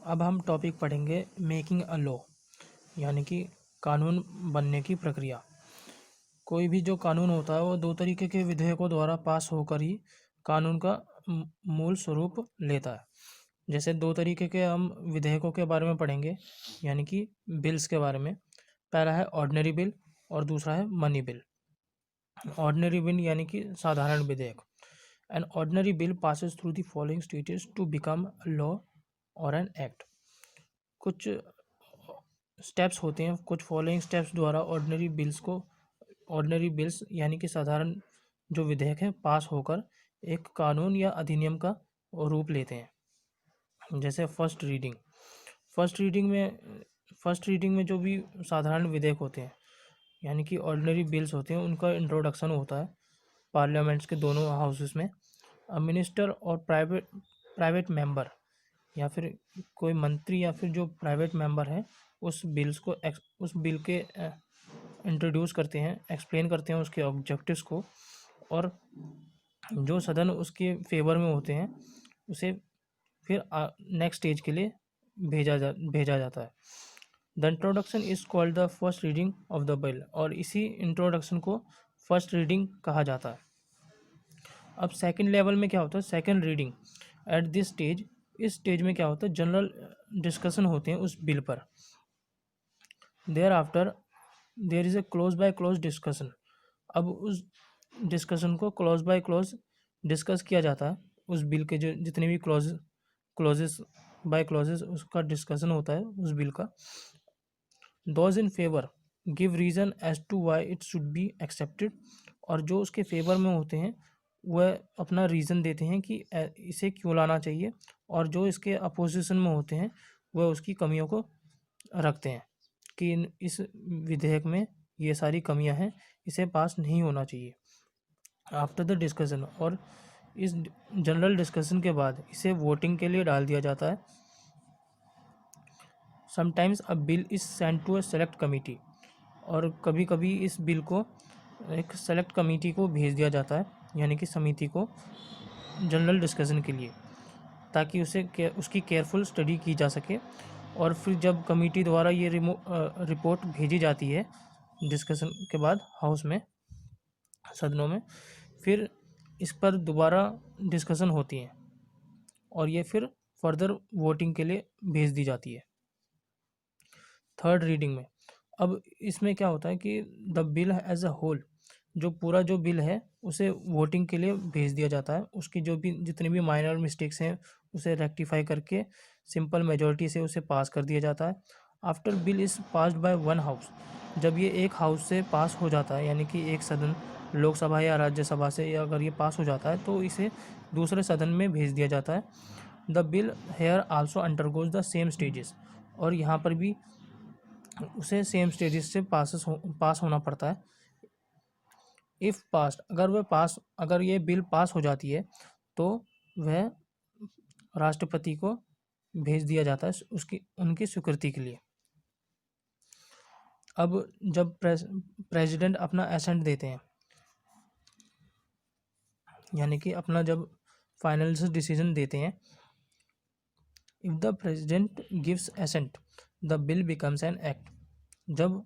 अब हम टॉपिक पढ़ेंगे मेकिंग अ लॉ, यानी कि कानून बनने की प्रक्रिया। कोई भी जो कानून होता है वो दो तरीके के विधेयकों द्वारा पास होकर ही कानून का मूल स्वरूप लेता है। जैसे दो तरीके के हम विधेयकों के बारे में पढ़ेंगे, यानी कि बिल्स के बारे में। पहला है ऑर्डिनरी बिल और दूसरा है मनी बिल। ऑर्डिनरी बिल यानी कि साधारण विधेयक। An ordinary bill passes through the following stages to become a law और एन एक्ट। कुछ स्टेप्स होते हैं, कुछ फॉलोइंग स्टेप्स द्वारा ऑर्डिनरी बिल्स यानी कि साधारण जो विधेयक हैं पास होकर एक कानून या अधिनियम का रूप लेते हैं। जैसे फर्स्ट रीडिंग में जो भी साधारण विधेयक होते हैं यानी कि ऑर्डिनरी बिल्स होते हैं, उनका इंट्रोडक्शन होता है पार्लियामेंट्स के दोनों हाउसेस में। मिनिस्टर और प्राइवेट मेंबर या फिर कोई मंत्री या फिर जो प्राइवेट मेंबर है उस बिल के इंट्रोड्यूस करते हैं, एक्सप्लेन करते हैं उसके ऑब्जेक्टिव्स को, और जो सदन उसके फेवर में होते हैं उसे फिर नेक्स्ट स्टेज के लिए भेजा जाता है। The introduction is called the first reading of the bill, और इसी इंट्रोडक्शन को फर्स्ट रीडिंग कहा जाता है। अब सेकंड लेवल में क्या होता है, second reading. At this stage, इस स्टेज में क्या होता है, जनरल डिस्कशन होते हैं उस बिल पर। Thereafter there is a clause by clause discussion. अब उस डिस्कशन को क्लोज बाय क्लोज डिस्कस किया जाता है। उस बिल के जो जितने भी क्लोजेस बाय क्लोजेस उसका डिस्कशन होता है उस बिल का। Those in favour give reason as to why it should be accepted, और जो उसके फेवर में होते हैं वह अपना रीज़न देते हैं कि इसे क्यों लाना चाहिए, और जो इसके अपोजिशन में होते हैं वह उसकी कमियों को रखते हैं कि इस विधेयक में ये सारी कमियां हैं, इसे पास नहीं होना चाहिए। आफ्टर द डिस्कशन, और इस जनरल डिस्कशन के बाद इसे वोटिंग के लिए डाल दिया जाता है। Sometimes a bill is sent to a select committee, और कभी कभी इस बिल को एक सेलेक्ट कमिटी को भेज दिया जाता है, यानी कि समिति को, जनरल डिस्कशन के लिए, ताकि उसकी केयरफुल स्टडी की जा सके। और फिर जब कमेटी द्वारा ये रिपोर्ट भेजी जाती है डिस्कशन के बाद हाउस में, सदनों में, फिर इस पर दोबारा डिस्कशन होती है और ये फिर फर्दर वोटिंग के लिए भेज दी जाती है। थर्ड रीडिंग में अब इसमें क्या होता है कि the bill as a whole, जो बिल है उसे वोटिंग के लिए भेज दिया जाता है। उसकी जो भी जितने भी माइनर मिस्टेक्स हैं उसे रेक्टिफाई करके सिंपल मेजॉरिटी से उसे पास कर दिया जाता है। After bill is passed by one house, जब ये एक हाउस से पास हो जाता है, यानी कि एक सदन लोकसभा या राज्यसभा से या अगर ये पास हो जाता है तो इसे दूसरे सदन में भेज दिया जाता है। The bill here also undergoes the same stages, और यहाँ पर भी उसे सेम स्टेजेस से पास होना पड़ता है। इफ़ पास्ट, अगर ये बिल पास हो जाती है तो वह राष्ट्रपति को भेज दिया जाता है उनकी स्वीकृति के लिए। अब जब प्रेसिडेंट अपना एसेंट देते हैं, यानी कि अपना जब फाइनल डिसीजन देते हैं, if the president gives assent the bill becomes an act. जब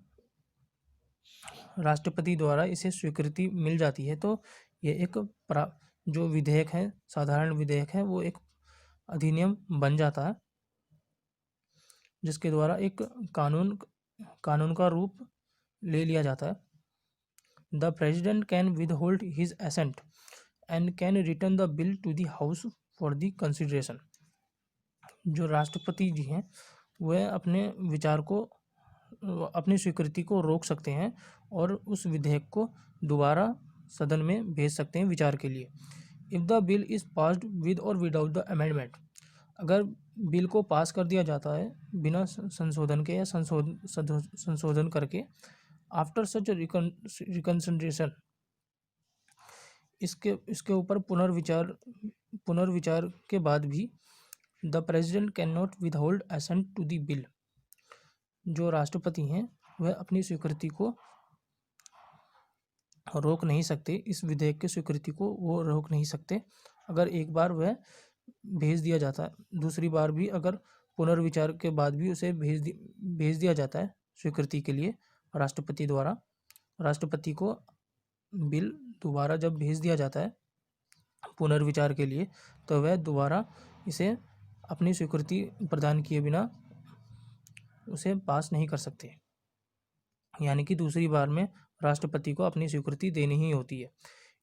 राष्ट्रपति द्वारा इसे स्वीकृति मिल जाती है तो ये एक जो विधेयक है, साधारण विधेयक है, वो एक अधिनियम बन जाता है, जिसके द्वारा एक कानून का रूप ले लिया जाता है। The president can withhold his assent and can return the bill to the house for the consideration. जो राष्ट्रपति जी हैं वह अपने विचार को, अपनी स्वीकृति को रोक सकते हैं और उस विधेयक को दोबारा सदन में भेज सकते हैं विचार के लिए। If the bill is passed with और विदाउट द अमेंडमेंट, अगर बिल को पास कर दिया जाता है बिना संशोधन के या संशोधन करके, आफ्टर सच रिकन्सिडरेशन, इसके ऊपर पुनर्विचार के बाद भी, the president can not withhold assent to the bill, जो राष्ट्रपति हैं वह अपनी स्वीकृति को रोक नहीं सकते, इस विधेयक की स्वीकृति को वो रोक नहीं सकते। अगर एक बार वह भेज दिया जाता है, दूसरी बार भी अगर पुनर्विचार के बाद भी उसे भेज दिया जाता है स्वीकृति के लिए राष्ट्रपति द्वारा। राष्ट्रपति को बिल दोबारा जब भेज दिया जाता है पुनर्विचार के लिए, तो वह दोबारा इसे अपनी स्वीकृति प्रदान किए बिना उसे पास नहीं कर सकते। यानी कि दूसरी बार में राष्ट्रपति को अपनी स्वीकृति देनी ही होती है।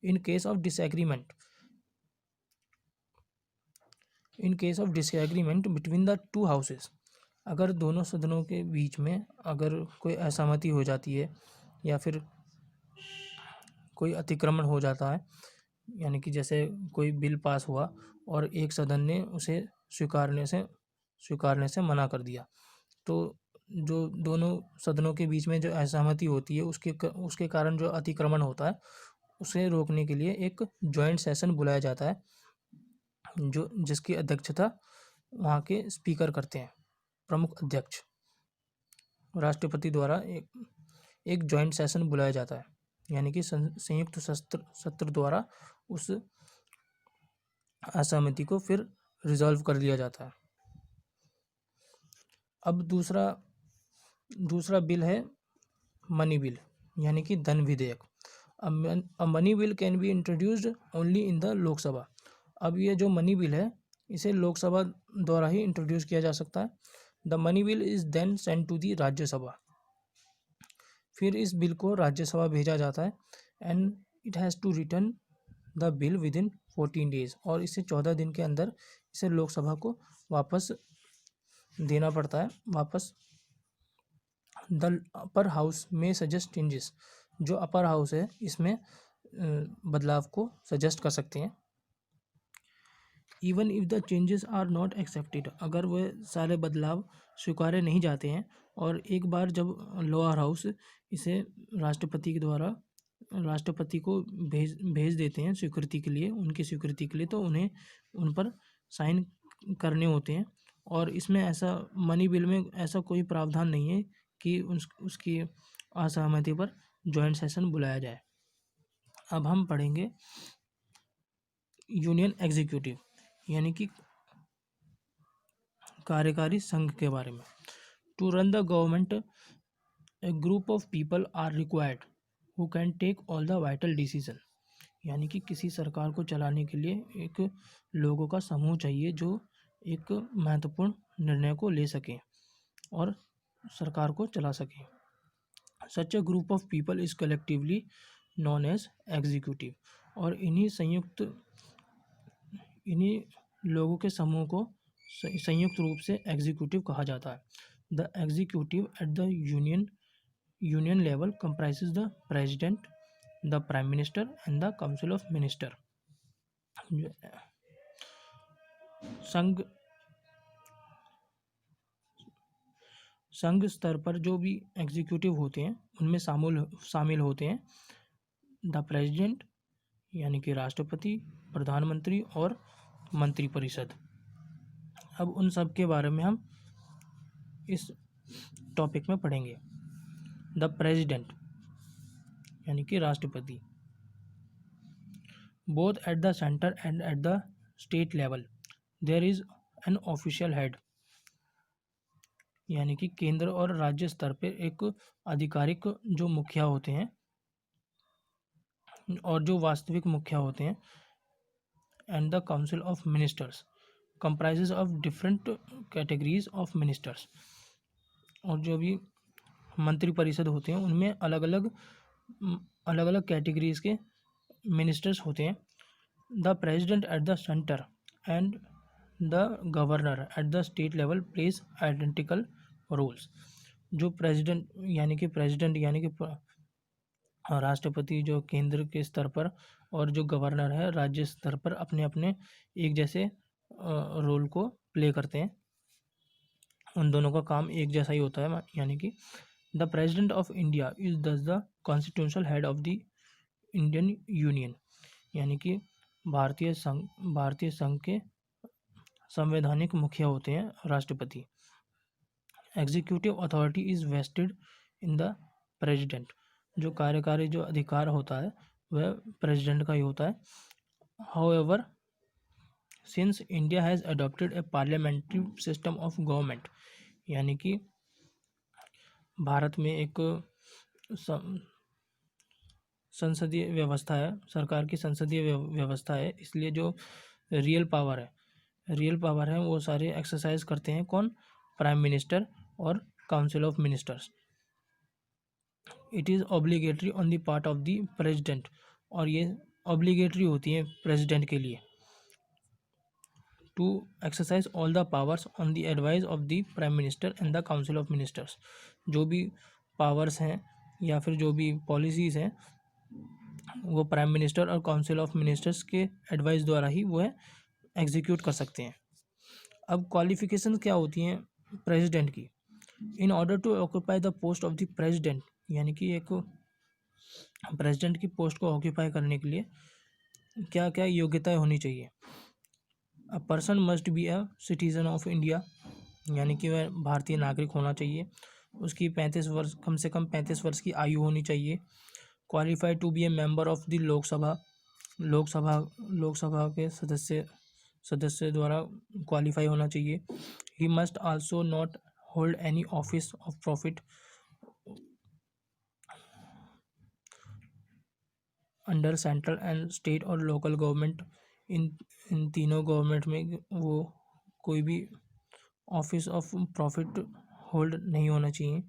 इन case of disagreement between the two houses, अगर दोनों सदनों के बीच में अगर कोई असहमति हो जाती है या फिर कोई अतिक्रमण हो जाता है, यानी कि जैसे कोई बिल पास हुआ और एक सदन ने उसे स्वीकारने से मना कर दिया, तो जो दोनों सदनों के बीच में जो असहमति होती है उसके कारण जो अतिक्रमण होता है उसे रोकने के लिए एक जॉइंट सेशन बुलाया जाता है, जिसकी अध्यक्षता वहाँ के स्पीकर करते हैं, प्रमुख अध्यक्ष। राष्ट्रपति द्वारा एक जॉइंट सेशन बुलाया जाता है, यानी कि संयुक्त सत्र द्वारा उस असहमति को फिर रिजॉल्व कर लिया जाता है। अब दूसरा बिल है मनी बिल, यानी कि धन विधेयक। A money bill can be introduced only in the Lok Sabha. अब ये जो मनी बिल है इसे लोकसभा द्वारा ही इंट्रोड्यूस किया जा सकता है। The money bill is then sent to the Rajya Sabha. फिर इस बिल को राज्यसभा भेजा जाता है and it has to return the bill within 14 days, और इसे 14 दिन के अंदर इसे लोकसभा को वापस देना पड़ता है वापस। द अपर हाउस में सजेस्ट चेंजेस, जो अपर हाउस है इसमें बदलाव को सजेस्ट कर सकते हैं। Even if the changes are not accepted, अगर वह सारे बदलाव स्वीकारे नहीं जाते हैं और एक बार जब लोअर हाउस इसे राष्ट्रपति के द्वारा राष्ट्रपति को भेज देते हैं स्वीकृति के लिए, उनकी स्वीकृति के लिए, तो उन्हें उन पर साइन करने होते हैं। और इसमें ऐसा मनी बिल में ऐसा कोई प्रावधान नहीं है कि उसकी असहमति पर जॉइंट सेशन बुलाया जाए। अब हम पढ़ेंगे यूनियन एग्जीक्यूटिव, यानी कि कार्यकारी संघ के बारे में। To run the government a group of people are required who can take all the vital decision, यानी कि किसी सरकार को चलाने के लिए एक लोगों का समूह चाहिए जो एक महत्वपूर्ण निर्णय को ले सके और सरकार को चला सके। Such a group of people is collectively known as executive, और इन्हीं लोगों के समूह को संयुक्त रूप से एग्जीक्यूटिव कहा जाता है। The executive at the union level comprises the president, the prime minister and the council of minister. संघ स्तर पर जो भी एग्जीक्यूटिव होते हैं उनमें शामिल होते हैं द प्रेसिडेंट, यानी कि राष्ट्रपति, प्रधानमंत्री और मंत्रिपरिषद। अब उन सब के बारे में हम इस टॉपिक में पढ़ेंगे। द प्रेसिडेंट, यानी कि राष्ट्रपति, both at the centre and at the state level there is an official head, यानी कि केंद्र और राज्य स्तर पर एक आधिकारिक जो मुखिया होते हैं और जो वास्तविक मुखिया होते हैं। And the council of ministers comprises of different categories of ministers, और जो भी मंत्रिपरिषद होते हैं उनमें अलग अलग कैटेगरीज के मिनिस्टर्स होते हैं। The president at the centre and the governor at the state level plays identical roles. जो प्रेसिडेंट यानी कि राष्ट्रपति जो केंद्र के स्तर पर और जो गवर्नर है राज्य स्तर पर अपने अपने एक जैसे रोल को प्ले करते हैं। उन दोनों का काम एक जैसा ही होता है। यानी कि the president of India is thus the constitutional head of the Indian union, यानी कि भारतीय संघ के संवैधानिक मुखिया होते हैं राष्ट्रपति। Executive authority is vested in the president, जो कार्यकारी जो अधिकार होता है वह प्रेसिडेंट का ही होता है। However since India has adopted A parliamentary system of government, यानी कि भारत में एक संसदीय व्यवस्था है, सरकार की संसदीय व्यवस्था है, इसलिए जो रियल पावर है वो सारे एक्सरसाइज करते हैं कौन? प्राइम मिनिस्टर और council of ministers. It is obligatory on the part of the president, और ये ऑब्लिगेटरी होती है प्रेसिडेंट के लिए, to exercise all the powers on the advice of the prime minister and the council of ministers. जो भी powers हैं या फिर जो भी पॉलिसीज़ हैं वो प्राइम मिनिस्टर और काउंसिल ऑफ मिनिस्टर्स के एडवाइस द्वारा ही वो है एग्जीक्यूट कर सकते हैं। अब क्वालिफिकेशन क्या होती हैं प्रेसिडेंट की? In order to occupy the post of the president, यानी कि एक प्रेसिडेंट की पोस्ट को ऑक्यूपाई करने के लिए क्या क्या योग्यताएं होनी चाहिए? A person must be a citizen of India, यानी कि वह भारतीय नागरिक होना चाहिए। उसकी 35 वर्ष, कम से कम 35 वर्ष की आयु होनी चाहिए। Qualified to be a member of the Lok Sabha के सदस्य द्वारा क्वालिफाई होना चाहिए। He must also not hold any office of profit under central and state और लोकल गवर्नमेंट। इन तीनों गवर्नमेंट में वो कोई भी ऑफिस ऑफ प्रॉफिट होल्ड नहीं होना चाहिए।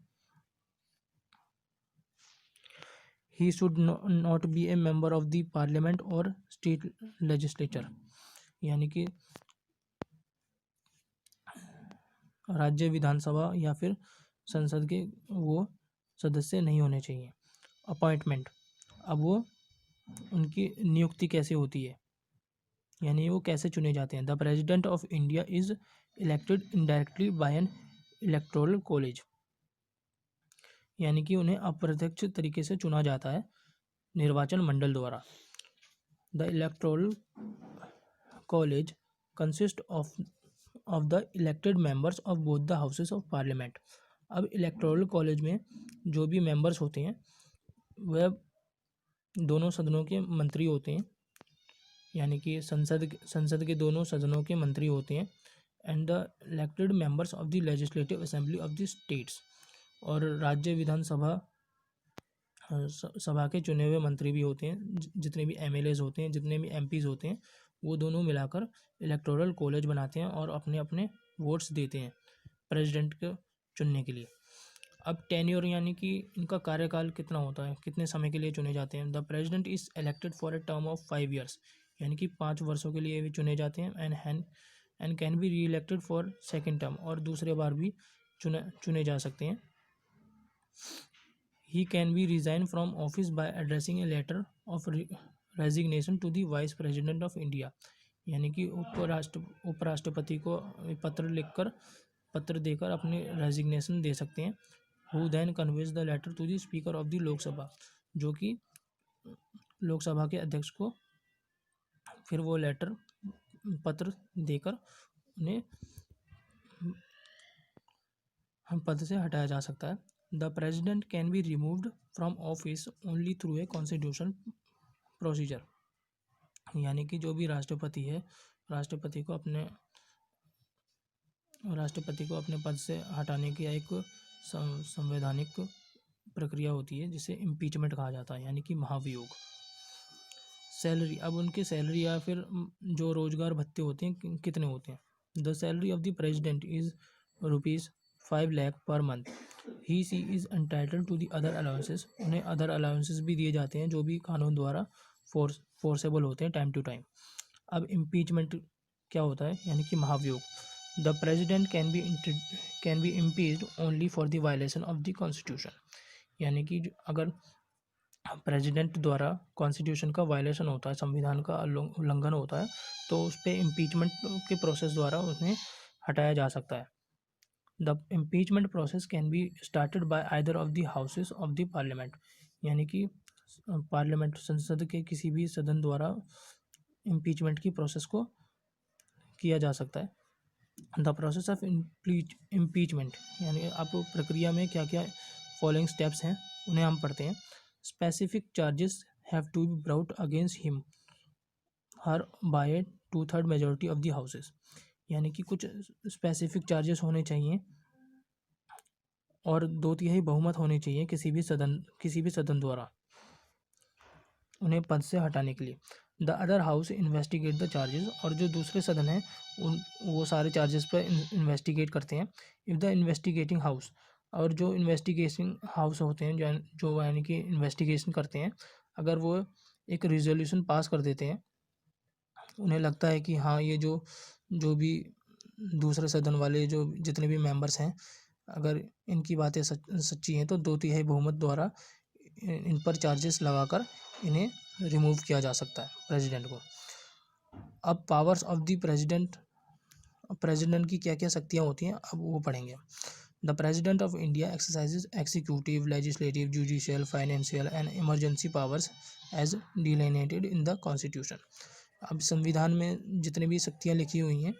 He should not be a member of the parliament और स्टेट लेजिस्लेचर, यानी कि राज्य विधानसभा या फिर संसद के वो सदस्य नहीं होने चाहिए। अपॉइंटमेंट, अब वो उनकी नियुक्ति कैसे होती है, यानी वो कैसे चुने जाते हैं? The president of India is elected indirectly bye N electoral college, यानी कि उन्हें अप्रत्यक्ष तरीके से चुना जाता है निर्वाचन मंडल द्वारा। The electoral college consist of the elected members of both the houses of parliament. अब इलेक्टोरल कॉलेज में जो भी मेंबर्स होते हैं वह दोनों सदनों के मंत्री होते हैं, यानी कि संसद के दोनों सदनों के मंत्री होते हैं। And the elected members of the legislative assembly of the states, और राज्य विधानसभा सभा के चुने हुए मंत्री भी होते हैं। जितने भी एमएलएज होते हैं, जितने भी एमपीज होते हैं, वो दोनों मिलाकर इलेक्टोरल कॉलेज बनाते हैं और अपने अपने वोट्स देते हैं प्रेसिडेंट को चुनने के लिए। अब टेन्योर, यानी कि इनका कार्यकाल कितना होता है, कितने समय के लिए चुने जाते हैं? The president is elected for a term of 5 years, यानी कि 5 वर्षों के लिए भी चुने जाते हैं। एंड कैन बी री इलेक्टेड फॉर सेकेंड टर्म, और दूसरे बार भी चुने जा सकते हैं। He can be resign from office by addressing a letter of resignation to the Vice President of India, यानी कि उपराष्ट्रपति को पत्र देकर अपने रेजिग्नेशन दे सकते हैं। Who then conveys the letter to the Speaker of the Lok Sabha, जो कि लोकसभा के अध्यक्ष को फिर वो पत्र देकर उन्हें पद से हटाया जा सकता है। The president can be removed from office only through a constitution procedure, यानी कि जो भी राष्ट्रपति है, राष्ट्रपति को अपने पद से हटाने की एक संवैधानिक प्रक्रिया होती है जिसे इम्पीचमेंट कहा जाता है, यानी कि महाभियोग। सैलरी, अब उनके सैलरी या फिर जो रोजगार भत्ते होते हैं कितने होते हैं? The salary of the president is ₹5 lakh per month. He she is entitled to the other allowances, उन्हें अदर अलाउंसेस भी दिए जाते हैं जो भी कानून द्वारा फोर्सेबल होते हैं टाइम टू टाइम। अब इम्पीचमेंट क्या होता है, यानी कि महाभियोग। The president can be impeached only for the violation of the constitution, यानी कि अगर प्रेसिडेंट द्वारा कॉन्स्टिट्यूशन का वायलेशन होता है, संविधान का उल्लंघन होता है, तो उस पर इम्पीचमेंट के प्रोसेस द्वारा उन्हें हटाया जा सकता है। The impeachment process can be started by either of the houses of the parliament, यानी कि पार्लियामेंट संसद के किसी भी सदन द्वारा इम्पीचमेंट की प्रोसेस को किया जा सकता है। द प्रोसेस ऑफ इम्पीचमेंट, यानी आप प्रक्रिया में क्या क्या फॉलोइंग स्टेप्स हैं उन्हें हम पढ़ते हैं। Specific charges have to be brought against him her by a 2/3 majority of the houses, यानी कि कुछ स्पेसिफिक चार्जेस होने चाहिए और 2/3 बहुमत होने चाहिए किसी भी सदन द्वारा उन्हें पद से हटाने के लिए। The other house investigate the charges, और जो दूसरे सदन हैं वो सारे चार्जेस पर इन्वेस्टिगेट करते हैं। इफ़ द इन्वेस्टिगेटिंग हाउस, और जो इन्वेस्टिगेशन हाउस होते हैं जो यानी कि इन्वेस्टिगेशन करते हैं, अगर वो एक रिजोल्यूशन पास कर देते हैं, उन्हें लगता है कि हाँ ये जो भी दूसरे सदन वाले जो जितने भी मेंबर्स हैं, अगर इनकी बातें सच्ची हैं तो 2/3 बहुमत द्वारा इन पर चार्जेस लगाकर इन्हें रिमूव किया जा सकता है प्रेसिडेंट को। अब पावर्स ऑफ द प्रेसिडेंट की क्या क्या शक्तियाँ होती हैं अब वो पढ़ेंगे। The president of India exercises executive, legislative, judicial, financial and emergency powers as delineated in the constitution. अब संविधान में जितनी भी शक्तियाँ लिखी हुई हैं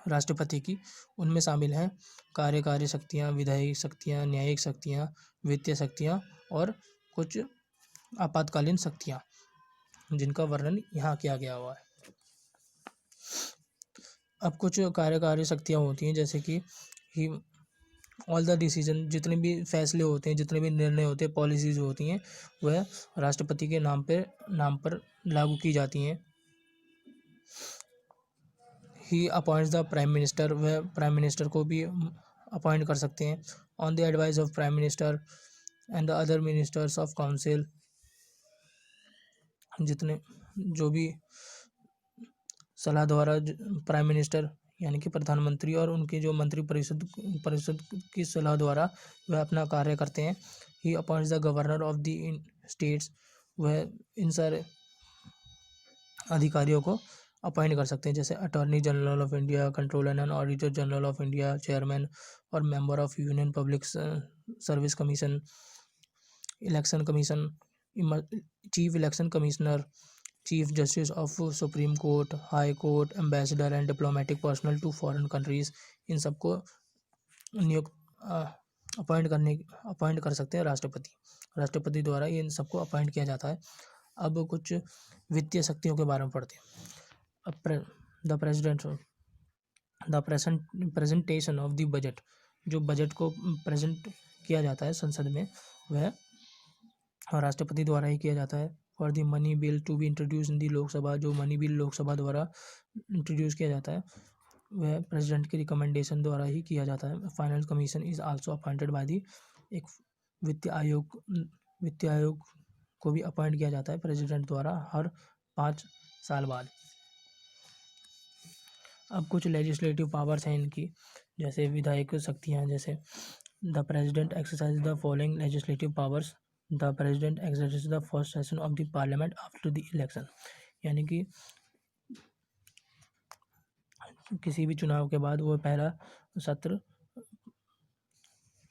राष्ट्रपति की, उनमें शामिल हैं कार्यकारी शक्तियाँ, विधायी शक्तियाँ, न्यायिक शक्तियाँ, वित्तीय शक्तियाँ और कुछ आपातकालीन शक्तियाँ, जिनका वर्णन यहाँ किया गया हुआ है। अब कुछ कार्यकारी शक्तियाँ होती हैं, जैसे कि ऑल द डिसीजन, जितने भी फैसले होते हैं, जितने भी निर्णय होते हैं, पॉलिसीज होती हैं, वह राष्ट्रपति के नाम पर लागू की जाती हैं। He appoints the prime minister, वह प्राइम मिनिस्टर को भी अपॉइंट कर सकते हैं। On the advice of prime minister and the other ministers of council, जितने जो भी सलाह द्वारा प्राइम मिनिस्टर यानी कि प्रधानमंत्री और उनके जो मंत्री परिषद की सलाह द्वारा वह अपना कार्य करते हैं। He appoints the governor of the states, वह इन सारे अधिकारियों को अपॉइंट कर सकते हैं, जैसे attorney general of India, controller and auditor general of India, chairman और member of union public service commission, election commission, chief election commissioner, chief justice of supreme court, high court, ambassador and diplomatic personnel to foreign countries. इन सबको नियुक्त appoint कर सकते हैं राष्ट्रपति द्वारा इन सबको अपॉइंट किया जाता है। अब कुछ वित्तीय शक्तियों के बारे में पढ़ते हैं। अब the presentation of the budget, जो बजट को प्रेजेंट किया जाता है संसद में, वह राष्ट्रपति द्वारा ही किया जाता है। For the money bill to be introduced in the Lok Sabha, जो मनी बिल लोकसभा द्वारा इंट्रोड्यूस किया जाता है वह प्रेसिडेंट की रिकमेंडेशन द्वारा ही किया जाता है। Finance commission is also appointed by the, एक वित्तीय आयोग को भी अपॉइंट किया जाता है प्रेसिडेंट द्वारा हर 5 साल बाद। अब कुछ लेजिस्लेटिव पावर्स हैं इनकी, जैसे विधायक शक्तियाँ, जैसे the president exercise the following legislative powers. The president exercise the first session of the parliament after the election, यानी कि किसी भी चुनाव के बाद वो पहला सत्र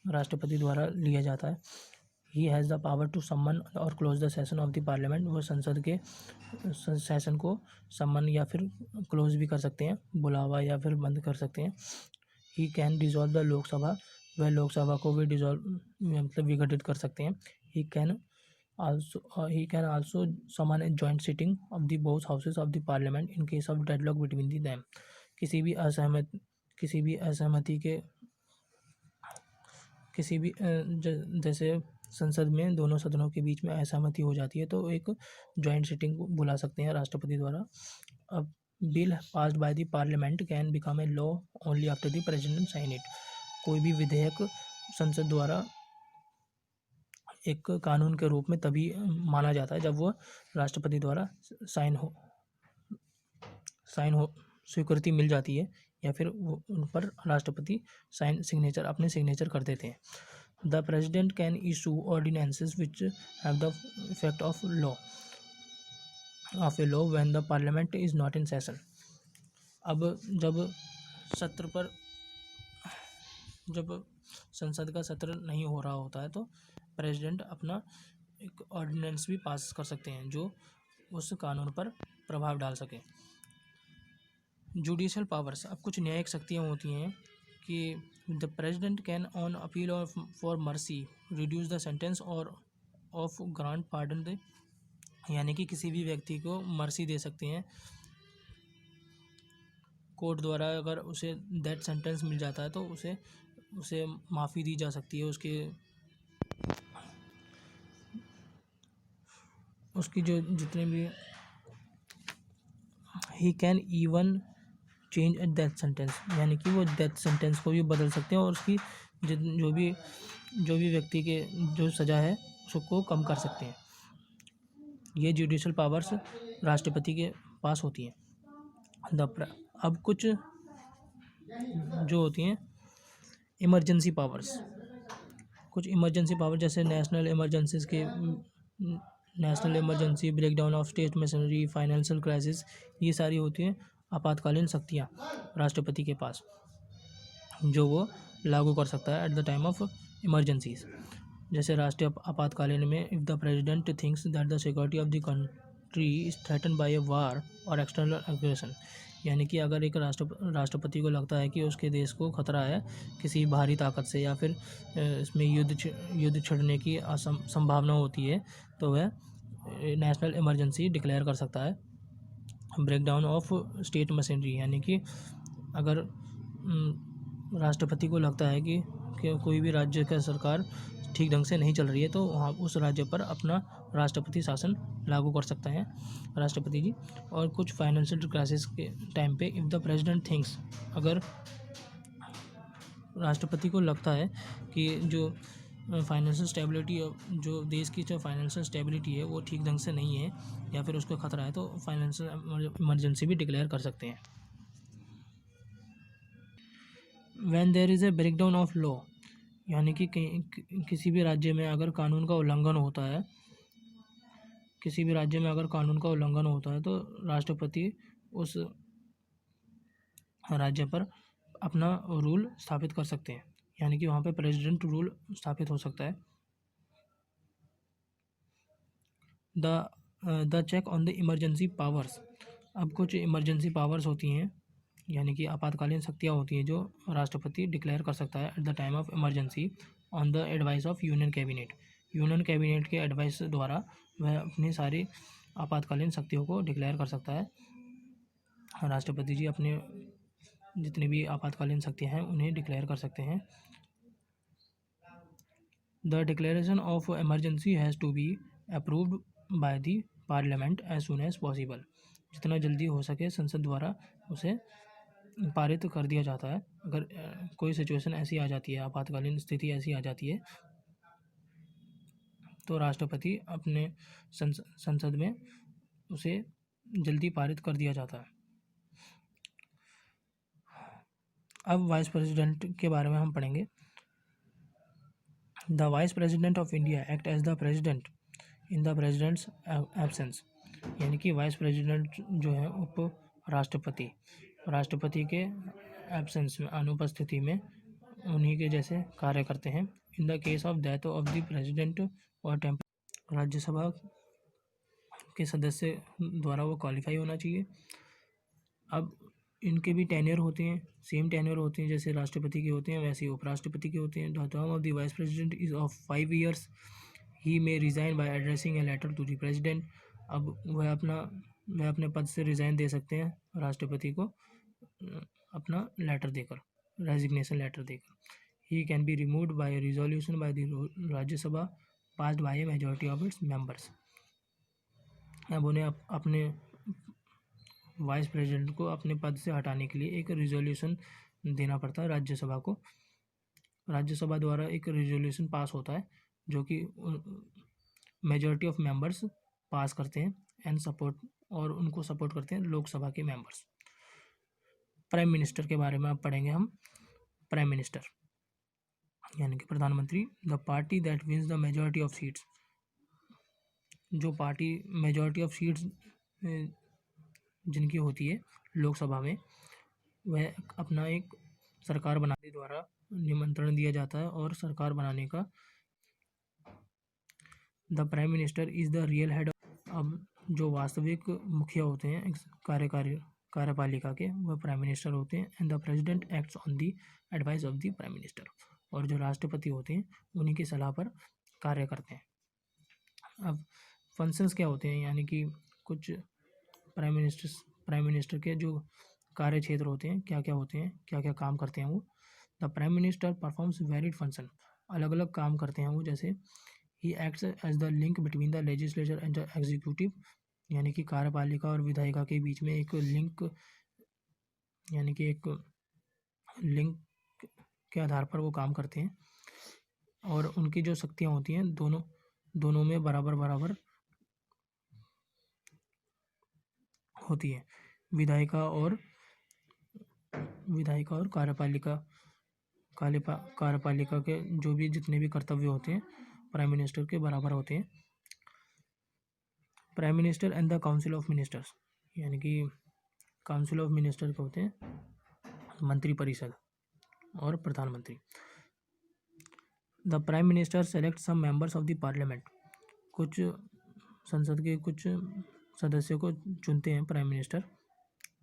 राष्ट्रपति द्वारा लिया जाता है। He has the power to summon और close the session of the parliament, वो संसद के सेशन को समन या फिर क्लोज भी कर सकते हैं, बुलावा या फिर बंद कर सकते हैं। He can dissolve the Lok Sabha, वह लोकसभा को भी मतलब विघटित कर सकते हैं। He can also summon a joint sitting of the both houses of the parliament in case of deadlock between the them, किसी भी असहमति के जैसे संसद में दोनों सदनों के बीच में असहमति हो जाती है तो एक जॉइंट सिटिंग बुला सकते हैं राष्ट्रपति द्वारा। अब bill passed by the parliament can become a law only after the president sign it, कोई भी विधेयक संसद द्वारा एक कानून के रूप में तभी माना जाता है जब वह राष्ट्रपति द्वारा साइन हो स्वीकृति मिल जाती है, या फिर उन पर राष्ट्रपति अपने सिग्नेचर कर देते हैं। The president can issue ordinances which have the effect of a law when the parliament is not in session. अब जब संसद का सत्र नहीं हो रहा होता है तो प्रेसिडेंट अपना एक ऑर्डिनेंस भी पास कर सकते हैं जो उस कानून पर प्रभाव डाल सके। जुडिशियल पावर्स, अब कुछ न्यायिक शक्तियाँ होती हैं कि the president can on appeal of for mercy reduce the sentence और ऑफ ग्रांट पार्डन दे, यानी कि किसी भी व्यक्ति को मर्सी दे सकते हैं कोर्ट द्वारा अगर उसे डेथ सेंटेंस मिल जाता है तो उसे माफ़ी दी जा सकती है उसकी जो जितने भी he can even change a death sentence, यानी कि वो डेथ सेंटेंस को भी बदल सकते हैं और उसकी जो भी व्यक्ति के जो सज़ा है उसको कम कर सकते हैं। ये जुडिशल पावर्स राष्ट्रपति के पास होती हैं। अब कुछ जो होती हैं इमरजेंसी पावर्स, कुछ इमरजेंसी पावर जैसे national emergency, breakdown of state machinery, financial crisis, ये सारी होती हैं आपातकालीन शक्तियाँ राष्ट्रपति के पास, जो वो लागू कर सकता है at the time of emergencies. जैसे राष्ट्रीय आपातकालीन में if the president thinks that the security of the country is threatened by a war और एक्सटर्नल एग्रेशन, यानी कि अगर एक राष्ट्रपति को लगता है कि उसके देश को खतरा है किसी बाहरी ताकत से या फिर इसमें युद्ध छिड़ने की संभावना होती है, तो वह नेशनल इमरजेंसी डिक्लेयर कर सकता है। ब्रेकडाउन ऑफ स्टेट मशीनरी, यानी कि अगर राष्ट्रपति को लगता है कि कोई भी राज्य का सरकार ठीक ढंग से नहीं चल रही है तो वहाँ उस राज्य पर अपना राष्ट्रपति शासन लागू कर सकते हैं राष्ट्रपति जी। और कुछ फाइनेंशियल क्राइसिस के टाइम पे इफ़ द प्रेसिडेंट थिंक्स, अगर राष्ट्रपति को लगता है कि जो फाइनेंशियल स्टेबिलिटी, जो देश की जो फाइनेंशियल स्टेबिलिटी है वो ठीक ढंग से नहीं है या फिर उसको खतरा है, तो फाइनेंशियल इमरजेंसी भी डिक्लेयर कर सकते हैं। When there is a breakdown of law, यानी कि किसी भी राज्य में अगर कानून का उल्लंघन होता है, तो राष्ट्रपति उस राज्य पर अपना रूल स्थापित कर सकते हैं, यानी कि वहाँ पे प्रेसिडेंट रूल स्थापित हो सकता है। The check on the emergency powers, अब कुछ इमरजेंसी पावर्स होती हैं, यानी कि आपातकालीन शक्तियाँ होती हैं जो राष्ट्रपति डिक्लेयर कर सकता है at the time of emergency on the advice of union cabinet के एडवाइस द्वारा वह अपनी सारी आपातकालीन शक्तियों को डिक्लेयर कर सकता है। राष्ट्रपति जी अपने जितनी भी आपातकालीन शक्तियाँ हैं उन्हें डिक्लेयर कर सकते हैं। The declaration of emergency has to be approved by the parliament as soon as possible, जितना जल्दी हो सके संसद द्वारा उसे पारित कर दिया जाता है। अगर कोई सिचुएशन ऐसी आ जाती है, आपातकालीन स्थिति ऐसी आ जाती है, तो राष्ट्रपति अपने संसद में उसे जल्दी पारित कर दिया जाता है। अब वाइस प्रेसिडेंट के बारे में हम पढ़ेंगे। The vice president of India act as the president in the president's absence, यानी कि वाइस प्रेसिडेंट जो है उप राष्ट्रपति के एब्सेंस में, अनुपस्थिति में उन्हीं के जैसे कार्य करते हैं। In the case of death of the president और राज्यसभा के सदस्य द्वारा वो क्वालिफाई होना चाहिए। अब इनके भी टेन्योर होते हैं, सेम टेन्योर होते हैं जैसे राष्ट्रपति के होते हैं वैसे ही उपराष्ट्रपति के होते हैं। The term of the vice president is of 5 years। He may resign by addressing a letter to the president. अब वह अपने पद से रिज़ाइन दे सकते हैं राष्ट्रपति को अपना लेटर देकर, रेजिग्नेशन लेटर देकर। He can be removed by resolution by the Rajya Sabha passed by A majority of its members. अब उन्हें अपने वाइस प्रेसिडेंट को अपने पद से हटाने के लिए एक रिजोल्यूशन देना पड़ता है राज्यसभा को। राज्यसभा द्वारा एक रिजोल्यूशन पास होता है जो कि मेजॉरिटी ऑफ मेंबर्स पास करते हैं और उनको सपोर्ट करते हैं लोकसभा के मेंबर्स। प्राइम मिनिस्टर के बारे में अब पढ़ेंगे हम। प्राइम मिनिस्टर यानी कि प्रधानमंत्री। The party that wins the majority of seats, जो पार्टी मेजॉरिटी ऑफ सीट्स जिनकी होती है लोकसभा में, वह अपना एक सरकार बनाने द्वारा निमंत्रण दिया जाता है और सरकार बनाने का। The prime minister is the real head. अब जो वास्तविक मुखिया होते हैं कार्यपालिका के, वह प्राइम मिनिस्टर होते हैं। And the president acts on the advice of the prime minister, और जो राष्ट्रपति होते हैं उन्हीं की सलाह पर कार्य करते हैं। अब फंक्शंस क्या होते हैं, यानी कि कुछ प्राइम मिनिस्टर के जो कार्य क्षेत्र होते हैं, क्या क्या होते हैं, क्या क्या काम करते हैं वो। The prime minister performs varied function, अलग अलग काम करते हैं वो, जैसे he acts as the link between the legislature and the executive, यानी कि कार्यपालिका और विधायिका के बीच में एक लिंक, यानी कि एक लिंक के आधार पर वो काम करते हैं, और उनकी जो शक्तियाँ होती हैं दोनों में बराबर बराबर होती है। विधायिका और कार्यपालिका के जो भी जितने भी कर्तव्य होते हैं प्राइम मिनिस्टर के बराबर होते हैं। Prime minister and the council of ministers, यानी कि काउंसिल ऑफ मिनिस्टर के होते हैं मंत्रिपरिषद और प्रधानमंत्री। The prime minister select some members of the parliament, कुछ संसद के कुछ सदस्यों को चुनते हैं prime minister,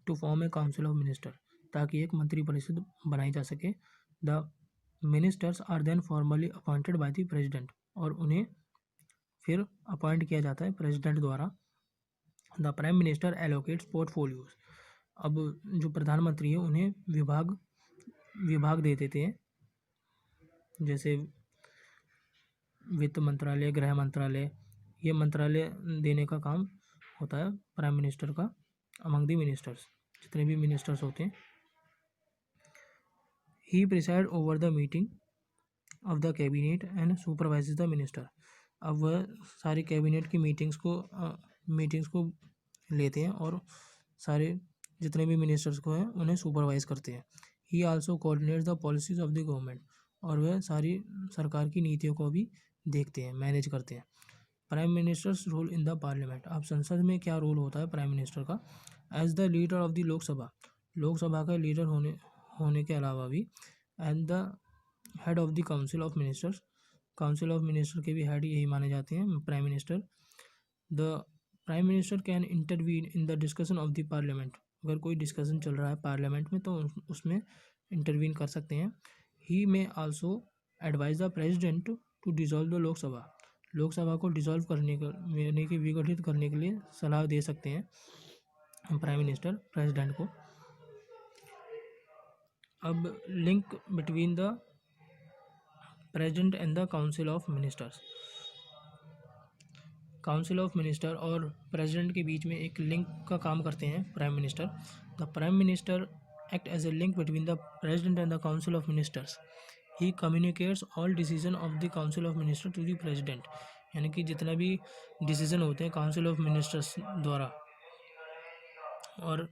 to form a council of minister, ताकि एक मंत्रिपरिषद बनाई जा सके। The ministers are then formally appointed by the president, और उन्हें फिर अपॉइंट किया जाता है प्रेसिडेंट द्वारा। The prime minister allocates portfolios, अब जो प्रधानमंत्री है उन्हें विभाग दे देते हैं, जैसे वित्त मंत्रालय, गृह मंत्रालय, ये मंत्रालय देने का काम होता है प्राइम मिनिस्टर का अमंग द मिनिस्टर्स, जितने भी मिनिस्टर्स होते हैं। He preside over the meeting of the cabinet and supervise the minister, अब वह सारी कैबिनेट की मीटिंग्स को लेते हैं और सारे जितने भी मिनिस्टर्स को हैं उन्हें सुपरवाइज करते हैं। ही also coordinates the policies of the government, और वह सारी सरकार की नीतियों को भी देखते हैं, मैनेज करते हैं। Prime minister's role in the parliament, अब संसद में क्या रोल होता है प्राइम मिनिस्टर का। As the leader of the Lok Sabha का लीडर होने के अलावा भी, and the head of the council of ministers, council of minister के भी हेड यही माने जाते हैं prime minister. The prime minister can intervene in the discussion of the parliament, अगर कोई डिस्कशन चल रहा है पार्लियामेंट में तो उसमें इंटरवीन कर सकते हैं। He may also advise the president to dissolve the Lok Sabha को डिसॉल्व करने के विघटित करने के लिए सलाह दे सकते हैं प्राइम मिनिस्टर प्रेसिडेंट को। अब link between the president and the council of ministers, council of minister और प्रेसिडेंट के बीच में एक लिंक का काम करते हैं prime minister. The prime minister act as a link between the president and the council of ministers. He communicates all decision of the council of minister to the president, यानी कि जितना भी डिसीजन होते हैं काउंसिल ऑफ मिनिस्टर्स द्वारा, और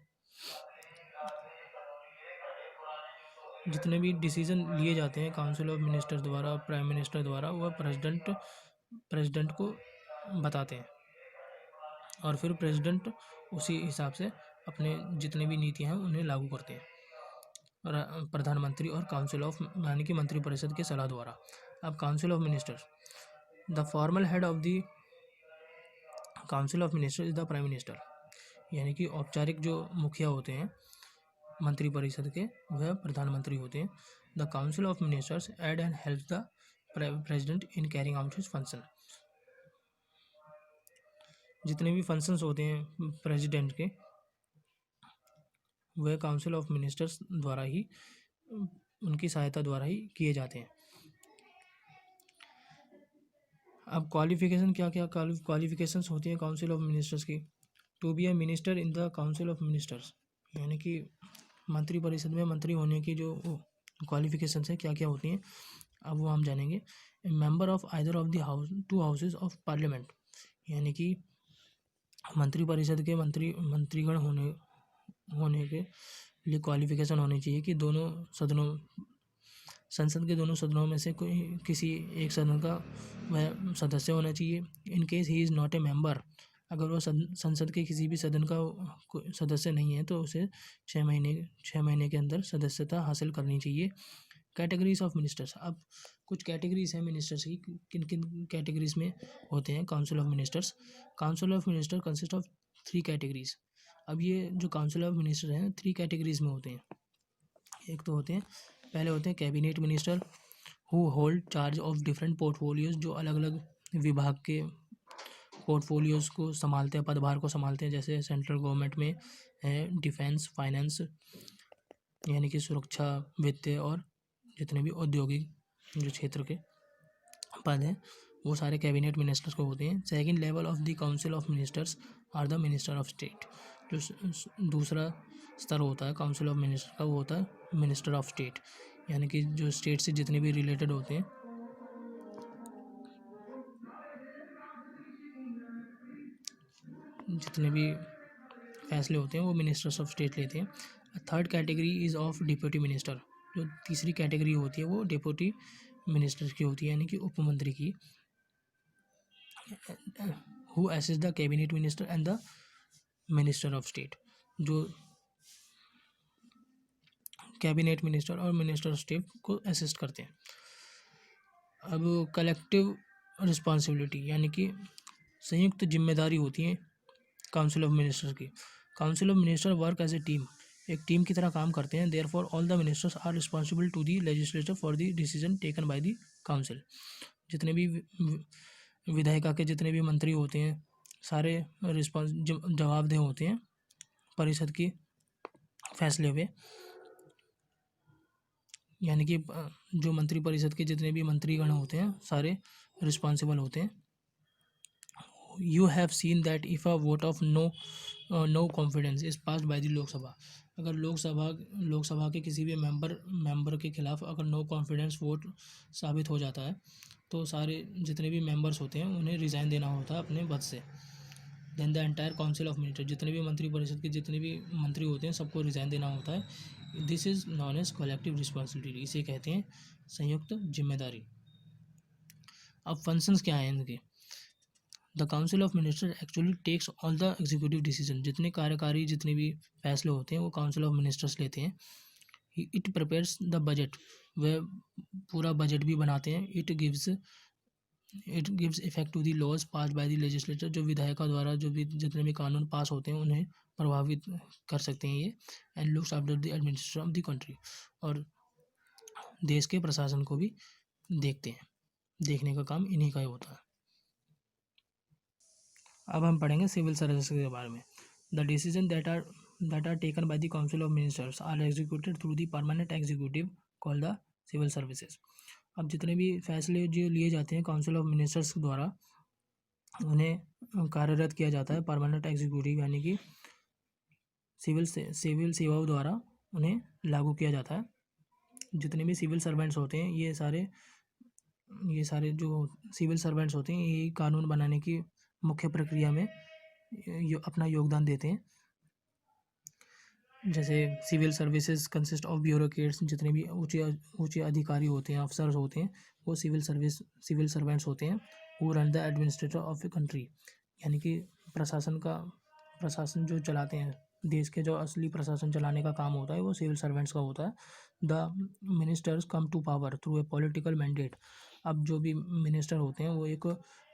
जितने भी डिसीजन लिए जाते हैं काउंसिल ऑफ मिनिस्टर द्वारा, प्राइम मिनिस्टर द्वारा, वह प्रेसिडेंट को बताते हैं, और फिर प्रेसिडेंट उसी हिसाब से अपने जितने भी नीतियां हैं उन्हें लागू करते हैं, प्रधानमंत्री और काउंसिल ऑफ यानी कि मंत्रिपरिषद के सलाह द्वारा। अब council of ministers, the formal head of the council of minister is the prime minister, यानी कि औपचारिक जो मुखिया होते हैं मंत्रिपरिषद के वह प्रधानमंत्री होते हैं। The council of ministers aid and help the president in carrying out his function, जितने भी फंक्शंस होते हैं प्रेसिडेंट के वह काउंसिल ऑफ मिनिस्टर्स द्वारा ही, उनकी सहायता द्वारा ही किए जाते हैं। अब क्वालिफिकेशन, क्या क्या क्वालिफिकेशंस होती हैं काउंसिल ऑफ मिनिस्टर्स की। To be a minister in the council of ministers, यानी कि मंत्रिपरिषद में मंत्री होने की जो क्वालिफिकेशंस हैं क्या क्या होती हैं, अब वो हम जानेंगे। Member of either of the two houses of parliament, यानी कि मंत्रिपरिषद के मंत्रीगण होने के लिए क्वालिफिकेशन होनी चाहिए कि दोनों सदनों, संसद के दोनों सदनों में से कोई किसी एक सदन का वह सदस्य होना चाहिए। In case he is not a member, अगर वो संसद के किसी भी सदन का सदस्य नहीं है तो उसे 6 महीने के अंदर सदस्यता हासिल करनी चाहिए। कैटेगरीज ऑफ मिनिस्टर्स, अब कुछ कैटेगरीज हैं मिनिस्टर्स की, किन किन कैटेगरीज में होते हैं council of ministers. Council of minister consist of 3 categories. अब ये जो काउंसिल ऑफ मिनिस्टर हैं 3 कैटेगरीज में होते हैं। एक तो होते हैं, पहले होते हैं cabinet minister who hold charge of different portfolios, जो अलग अलग विभाग के पोर्टफोलियोज़ को संभालते हैं, पदभार को संभालते हैं, जैसे सेंट्रल गवर्नमेंट में है डिफेंस, फाइनेंस यानी कि सुरक्षा, वित्त और जितने भी औद्योगिक जो क्षेत्र के पद हैं वो सारे कैबिनेट मिनिस्टर्स को होते हैं। Second level of the council of ministers are the minister of state. जो दूसरा स्तर होता है काउंसिल ऑफ मिनिस्टर का वो होता है मिनिस्टर ऑफ स्टेट, यानी कि जो स्टेट से जितने भी रिलेटेड होते हैं, जितने भी फैसले होते हैं वो मिनिस्टर्स ऑफ स्टेट लेते हैं। Third category is of deputy minister. जो तीसरी कैटेगरी होती है वो डिप्यूटी मिनिस्टर की होती है, यानी कि उप मंत्री की। Who assist the cabinet minister and the minister of state. जो कैबिनेट मिनिस्टर और मिनिस्टर ऑफ स्टेट को असिस्ट करते हैं। अब कलेक्टिव रिस्पॉन्सिबिलिटी यानी कि संयुक्त जिम्मेदारी होती है काउंसिल ऑफ मिनिस्टर की। Council of minister work as a team, एक टीम की तरह काम करते हैं। Therefore all the ministers are responsible to the legislature for the decision taken by the council. जितने भी विधायिका के जितने भी मंत्री होते हैं सारे जवाबदेह होते हैं परिषद की फैसले पे, यानी कि जो मंत्री परिषद के जितने भी मंत्रीगण होते हैं सारे रिस्पॉन्सिबल होते हैं। You have seen that if a vote of no confidence is passed by the Lok Sabha. अगर लोकसभा के किसी भी मेंबर के खिलाफ अगर नो कॉन्फिडेंस वोट साबित हो जाता है तो सारे जितने भी मेंबर्स होते हैं उन्हें रिज़ाइन देना होता है अपने पद से। Then the entire council of minister, जितने भी मंत्री परिषद के जितने भी मंत्री होते हैं सबको रिज़ाइन देना होता है। This is known as collective responsibility, इसे कहते हैं संयुक्त जिम्मेदारी। अब फंक्शंस क्या हैं इनके। The council of minister actually takes all the executive decision. जितने कार्यकारी जितने भी फैसले होते हैं वो काउंसिल ऑफ मिनिस्टर्स लेते हैं। इट प्रिपेयर्स द बजट, वह पूरा बजट भी बनाते हैं। It gives effect to the laws pass by the legislature, जो विधायिका द्वारा जो भी जितने भी कानून पास होते हैं उन्हें प्रभावित कर सकते हैं ये। And looks after the administration of the country, और देश के प्रशासन को भी देखते हैं, देखने का काम इन्हीं का ही होता है। अब हम पढ़ेंगे सिविल सर्विसेज के बारे में। The decision that are taken by the council of ministers are executed through the permanent executive called the civil services. अब जितने भी फैसले जो लिए जाते हैं काउंसिल ऑफ मिनिस्टर्स द्वारा उन्हें कार्यरत किया जाता है परमानेंट एग्जीक्यूटिव, यानी कि सिविल सेवाओं द्वारा उन्हें लागू किया जाता है। जितने भी सिविल सर्वेंट्स होते हैं ये सारे जो सिविल सर्वेंट्स होते हैं ये कानून बनाने की मुख्य प्रक्रिया में अपना योगदान देते हैं। जैसे civil services consist of bureaucrats, जितने भी ऊंचे अधिकारी होते हैं, अफसर्स होते हैं, वो सिविल सर्वेंट्स होते हैं। वो run the administrator of a country, यानी कि प्रशासन जो चलाते हैं, देश के जो असली प्रशासन चलाने का काम होता है वो सिविल सर्वेंट्स का होता है। The ministers come to power through a political mandate. अब जो भी मिनिस्टर होते हैं वो एक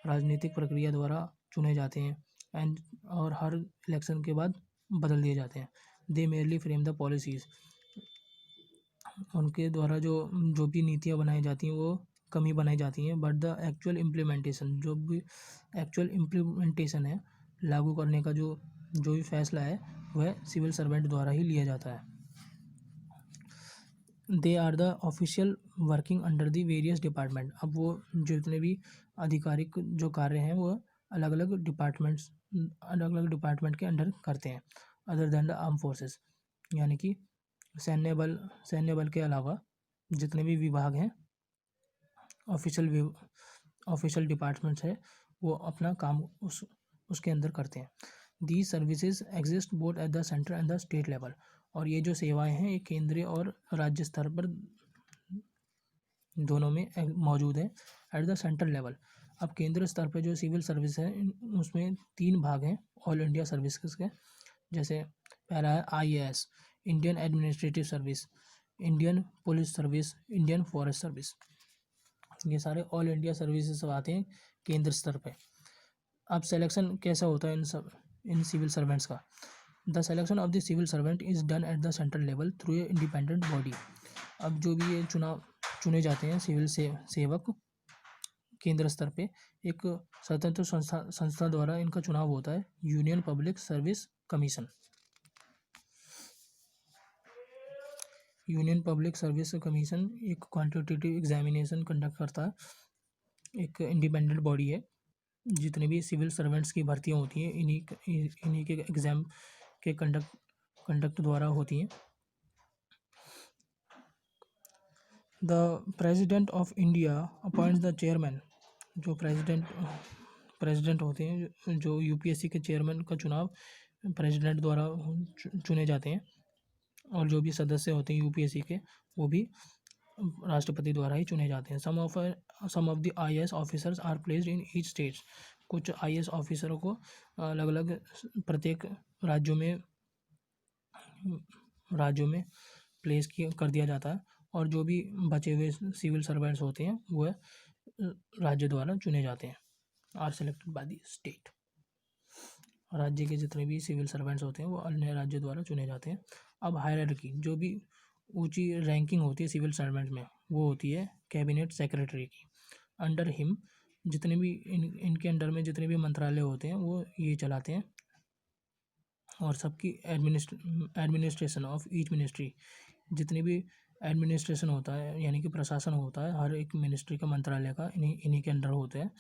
राजनीतिक प्रक्रिया द्वारा चुने जाते हैं और हर इलेक्शन के बाद बदल दिए जाते हैं। दे मेयरली फ्रेम द पॉलिसीज़, उनके द्वारा जो भी नीतियाँ बनाई जाती हैं वो कम ही बनाई जाती हैं। बट द एक्चुअल इम्प्लीमेंटेशन, जो भी एक्चुअल इम्प्लीमेंटेशन है, लागू करने का जो भी फैसला है वह सिविल सर्वेंट द्वारा ही लिया जाता है। They are the official working under the various department. अब वो जितने भी आधिकारिक जो कार्य हैं वो अलग अलग डिपार्टमेंट के अंडर करते हैं। Other than the arm forces, यानी कि सैन्य बल के अलावा जितने भी विभाग हैं, ऑफिशियल डिपार्टमेंट्स है, वो अपना काम उसके अंदर करते हैं। The services exist both at the centre and the state level. और ये जो सेवाएं हैं ये केंद्रीय और राज्य स्तर पर दोनों में मौजूद है। एट द सेंट्रल लेवल, अब केंद्र स्तर पर जो सिविल सर्विस है उसमें 3 भाग हैं ऑल इंडिया सर्विसेज के। जैसे पहला है IAS, Indian administrative service, Indian police service, Indian forest service. ये सारे ऑल इंडिया सर्विसेज आते हैं केंद्र स्तर पे। अब सिलेक्शन कैसा होता है इन सिविल सर्वेंट्स का। The selection of the civil servant is done at the central level through a independent body. अब जो भी ये चुने जाते हैं सिविल सेवक केंद्र स्तर पे एक स्वतंत्र संस्था द्वारा इनका चुनाव होता है, union public service commission. Union public service commission एक क्वांटिटेटिव एग्जामिनेशन कंडक्ट करता है, एक इंडिपेंडेंट बॉडी है। जितने भी सिविल सर्वेंट्स की भर्तियाँ होती हैं इन्हीं के एग्ज़ाम के कंडक्ट द्वारा होती हैं। The president of India appoints the chairman. जो प्रेसिडेंट होते हैं, जो यूपीएससी के चेयरमैन का चुनाव प्रेसिडेंट द्वारा चुने जाते हैं, और जो भी सदस्य होते हैं यूपीएससी के वो भी राष्ट्रपति द्वारा ही चुने जाते हैं। Some of the IAS officers are placed in each state. कुछ आईएएस ऑफिसरों को अलग अलग प्रत्येक राज्यों में प्लेस कर दिया जाता है, और जो भी बचे हुए सिविल सर्वेंट्स होते हैं वह राज्य द्वारा चुने जाते हैं, are selected by the state. राज्य के जितने भी सिविल सर्वेंट्स होते हैं वो अन्य राज्य द्वारा चुने जाते हैं। अब हायरार्की, जो भी ऊंची रैंकिंग होती है सिविल सर्वेंट में, वो होती है कैबिनेट सेक्रेटरी की। अंडर हिम जितने भी इनके अंडर में जितने भी मंत्रालय होते हैं वो ये चलाते हैं, और सबकी एडमिनिस्ट्रेशन ऑफ ईच मिनिस्ट्री, जितने भी एडमिनिस्ट्रेशन होता है यानी कि प्रशासन होता है हर एक मिनिस्ट्री का, मंत्रालय का, इन्हीं के अंडर होते हैं।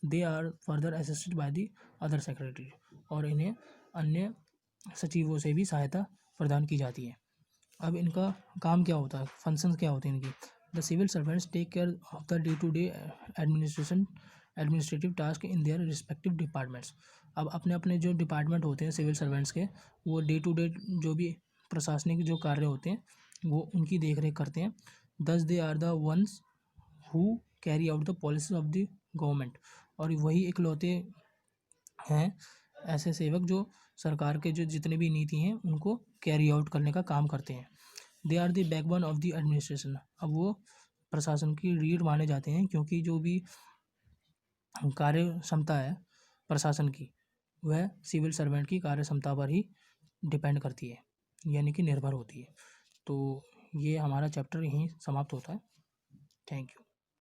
They are further assisted by the other secretary, और इन्हें अन्य सचिवों से भी सहायता प्रदान की जाती है। अब इनका काम क्या होता है, फंक्शंस क्या होते हैं इनकी। The civil servants take care of the day to day administrative task in their respective departments. अब अपने अपने जो डिपार्टमेंट होते हैं सिविल सर्वेंट्स के, वो डे टू डे जो भी प्रशासनिक जो कार्य होते हैं वो उनकी देख रेख करते हैं। Thus they are the ones who carry out the policy of the government, और वही इकलौते हैं ऐसे सेवक जो सरकार के जो जितने भी नीति हैं उनको कैरी आउट करने का काम करते हैं। They are the backbone of the administration. अब वो प्रशासन की रीढ़ माने जाते हैं, क्योंकि जो भी कार्य क्षमता है प्रशासन की वह सिविल सर्वेंट की कार्य क्षमता पर ही डिपेंड करती है, यानी कि निर्भर होती है। तो ये हमारा चैप्टर यहीं समाप्त होता है। Thank you.